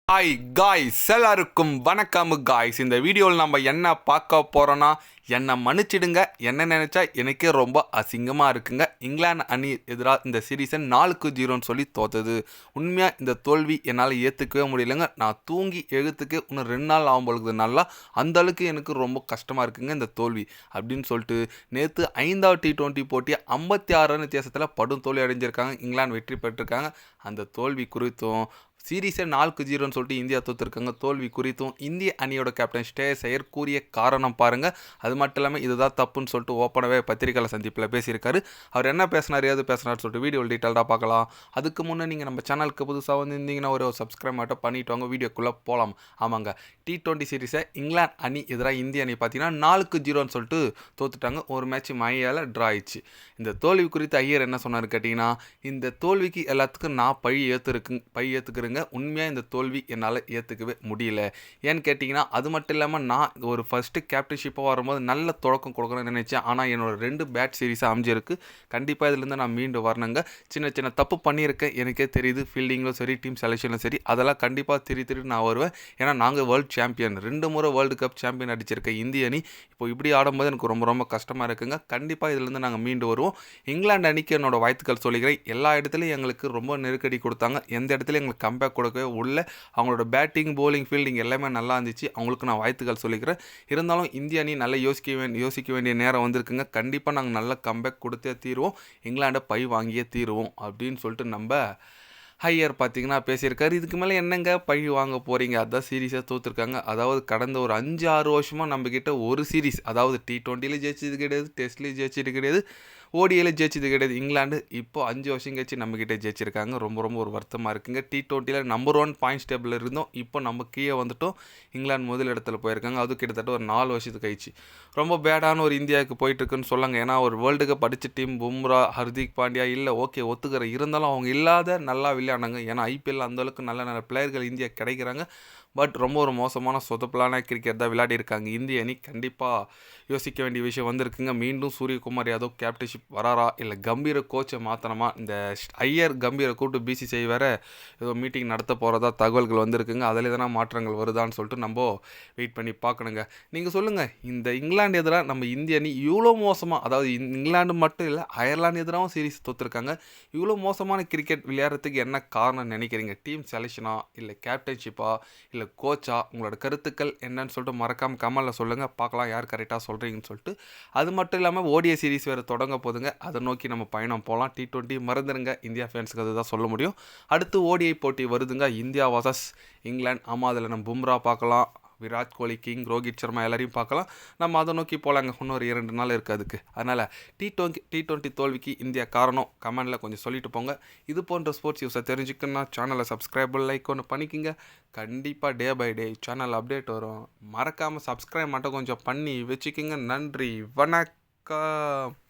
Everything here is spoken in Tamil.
ஹாய் காய்ஸ், எல்லாருக்கும் வணக்கம் காய்ஸ். இந்த வீடியோவில் நம்ம என்ன பார்க்க போகிறோன்னா, என்னை மன்னிச்சிடுங்க, என்ன நினச்சா எனக்கே ரொம்ப அசிங்கமாக இருக்குங்க. இங்கிலாந்து அணி எதிராக இந்த சீரீஸை 4-0ன்னு சொல்லி தோத்தது. உண்மையாக இந்த தோல்வி என்னால் ஏற்றுக்கவே முடியலைங்க. நான் தூங்கி எழுத்துக்கு இன்னும் 2 நாள் ஆகும் பொழுது நல்லா அந்தளவுக்கு எனக்கு ரொம்ப கஷ்டமாக இருக்குங்க இந்த தோல்வி அப்படின்னு சொல்லிட்டு. நேற்று 5வது T20 போட்டியை 56 ரன் வித்தியாசத்தில் படும் தோல்வி அடைஞ்சிருக்காங்க. இங்கிலாந்து வெற்றி பெற்றிருக்காங்க. அந்த தோல்வி குறித்தும் சீரீஸை 4-0ன்னு சொல்லிட்டு இந்தியா தோற்றுருக்காங்க. தோல்வி குறித்தும் இந்திய அணியோட கேப்டன் ஸ்ரேயஸ் ஐயர் கூறிய காரணம் பாருங்கள். அது மட்டும் இல்லாமல் இதுதான் தப்புன்னு சொல்லிட்டு ஓப்பனாகவே பத்திரிகையாளர் சந்திப்பில் பேசியிருக்காரு. அவர் என்ன பேசினார், ஏது பேசினார் சொல்லிட்டு வீடியோ டீட்டெயில்டாக பார்க்கலாம். அதுக்கு முன்னே நீங்கள் நம்ம சேனலுக்கு புதுசாக வந்திருந்தீங்கன்னா ஒரு சப்ஸ்கிரைப் மட்டும் பண்ணிட்டு வாங்க, வீடியோக்குள்ளே போகலாம். ஆமாங்க, T20 சீரீஸை இங்கிலாந்து அணி எதிராக இந்திய அணி பார்த்தீங்கன்னா 4-0ன்னு சொல்லிட்டு தோத்துட்டாங்க. ஒரு மேட்ச் மையால் ட்ரா ஆயிடுச்சு. இந்த தோல்வி குறித்து ஐயர் என்ன சொன்னார் கேட்டிங்கன்னா, இந்த தோல்விக்கு எல்லாத்துக்கும் நான் பழி ஏற்றுக்கிறேங்க. உண்மையாக இந்த தோல்வி என்னால் ஏற்றுக்கவே முடியல. ஏன்னு கேட்டிங்கன்னா, அது மட்டும் இல்லாமல் நான் ஒரு ஃபஸ்ட்டு கேப்டன்ஷிப்பாக வரும்போது நல்ல தொடக்கம் கொடுக்கணும்னு நினச்சேன். ஆனால் என்னோடய 2 பேட் சீரீஸாக அமைஞ்சிருக்கு. கண்டிப்பாக இதுலேருந்து நான் மீண்டு வரணுங்க. சின்ன சின்ன தப்பு பண்ணியிருக்கேன், எனக்கே தெரியுது. ஃபீல்டிங்லும் சரி, டீம் செலெக்ஷன்லும் சரி, அதெல்லாம் கண்டிப்பாக திருத்தி நான் வருவேன். ஏன்னா நாங்கள் வேர்ல்டு சாம்பியன், 2 முறை வேர்ல்டு கப் சாம்பியன் அடிச்சிருக்க இந்திய அணி இப்போ இப்படி ஆடும்போது எனக்கு ரொம்ப ரொம்ப கஷ்டமாக இருக்குங்க. கண்டிப்பாக இதுலேருந்து நாங்கள் மீண்டு வருவோம். இங்கிலாந்து அணிக்கு என்னோடய வாழ்த்துக்கள் சொல்லிக்கிறேன். எல்லா இடத்துலையும் எங்களுக்கு ரொம்ப நெருக்கடி கொடுத்தாங்க. எந்த இடத்துலையும் எங்களுக்கு கம்பேக் கொடுக்கவே உள்ள. அவங்களோட பேட்டிங், போலிங், ஃபீல்டிங் எல்லாமே நல்லா இருந்துச்சு. அவங்களுக்கு நான் வாழ்த்துக்கள் சொல்லிக்கிறேன். இருந்தாலும் இந்திய அணி நல்லா யோசிக்க வேண்டிய நேரம் வந்திருக்குங்க. கண்டிப்பாக நாங்கள் நல்ல கம்பேக் கொடுத்தே தீருவோம், இங்கிலாண்டை பை வாங்கியே தீருவோம் அப்படின்னு சொல்லிட்டு நம்ம ஐயர் பார்த்தீங்கன்னா பேசியிருக்காரு. இதுக்கு மேலே என்னங்க பழி வாங்க போகிறீங்க? அதான் சீரீஸாக தோற்றுருக்காங்க. அதாவது கடந்த ஒரு 5-6 வருஷமாக நம்மக்கிட்ட ஒரு சீரீஸ், அதாவது T20யில் ஜெயிச்சது கிடையாது, டெஸ்ட்லேயும் ஜெயிச்சது கிடையாது, ஓடியில் ஜெயிச்சது கிடையாது. இங்கிலாந்து இப்போ 5 வருஷம் கழிச்சு நம்மக்கிட்ட ஜெயிச்சிருக்காங்க. ரொம்ப ரொம்ப ஒரு வருத்தமாக இருக்குங்க. T20யில் நம்பர் 1 பாயிண்ட்ஸ் டேபிளில் இருந்தோம், இப்போ நம்ம கீழே வந்துட்டோம். இங்கிலாந்து முதல் இடத்துல போயிருக்காங்க. அது கிட்டத்தட்ட ஒரு 4 வருஷத்துக்கு கழிச்சு. ரொம்ப பேடான ஒரு இந்தியாவுக்கு போயிட்டுருக்குன்னு சொல்லாங்க. ஏன்னா ஒரு வேர்ல்டு கப் அடித்த டீம் பும்ரா, ஹர்திக் பாண்டியா இல்லை, ஓகே ஒத்துக்கிறேன். இருந்தாலும் அவங்க இல்லாத நல்லா விளையாடுனாங்க. ஏன்னா ஐபிஎல் அந்தளவுக்கு நல்ல நல்ல பிளேயர்கள் இந்தியா கிடைக்கிறாங்க. பட் ரொம்ப ஒரு மோசமான சொதப்பலான கிரிக்கெட் தான் விளையாடி இருக்காங்க இந்திய அணி. கண்டிப்பாக யோசிக்க வேண்டிய விஷயம் வந்திருக்குங்க. மீண்டும் சூரியகுமார் யாதவ் கேப்டன்ஷிப் வராரா, இல்லை கம்பீர கோச்சை மாற்றணுமா? இந்த ஐயர் கம்பீரை கூப்பிட்டு பிசிசிஐ வேறு ஏதோ மீட்டிங் நடத்த போகிறதா தகவல்கள் வந்திருக்குங்க. அதில் எதனா மாற்றங்கள் வருதான்னு சொல்லிட்டு நம்ம வெயிட் பண்ணி பார்க்கணுங்க. நீங்கள் சொல்லுங்கள், இந்த இங்கிலாந்து எதிராக நம்ம இந்திய அணி இவ்வளோ மோசமாக, அதாவது இங்கிலாந்து மட்டும் இல்லை அயர்லாந்து எதிராகவும் சீரீஸ் தோற்றுருக்காங்க. இவ்வளோ மோசமான கிரிக்கெட் விளையாடுறதுக்கு என்ன காரணம் நினைக்கிறீங்க? டீம் செலெக்ஷனா, இல்லை கேப்டன்ஷிப்பா, இல்லை கோச்சா? உங்களோட கருத்துக்கள் என்னன்னு சொல்லிட்டு மறக்காமல் கமெண்டில் சொல்லுங்கள். பார்க்கலாம் யார் கரெக்டாக சொல்கிறீங்கன்னு சொல்லிட்டு. அது மட்டும் இல்லாமல் ஓடிஐ சீரீஸ் வேறு தொடங்க போதுங்க. அதை நோக்கி நம்ம பயணம் போகலாம். T20 மறந்துடுங்க, இந்தியா ஃபேன்ஸுக்கு அதுதான் சொல்ல முடியும். அடுத்து ஓடிஐ போட்டி வருதுங்க, இந்தியா வர்சஸ் இங்கிலாந்து. ஆமாம், அதில் நம்ம பும்ரா பார்க்கலாம், விராட் கோலி கிங், ரோஹித் சர்மா எல்லாரையும் பார்க்கலாம். நம்ம அதை நோக்கி போகலாங்க. இன்னொரு 2 நாள் இருக்குது அதுக்கு. அதனால் T20 தோல்விக்கு இந்தியா காரணம் கமெண்டில் கொஞ்சம் சொல்லிட்டு போங்க. இது போன்ற ஸ்போர்ட்ஸ் நியூஸை தெரிஞ்சுக்கணுன்னா சேனலை சப்ஸ்கிரைப், லைக் ஒன்று பண்ணிக்கிங்க. கண்டிப்பாக day by day channel update வரும். மறக்காமல் சப்ஸ்கிரைப் மட்டும் கொஞ்சம் பண்ணி வச்சுக்கிங்க. நன்றி, வணக்கம்.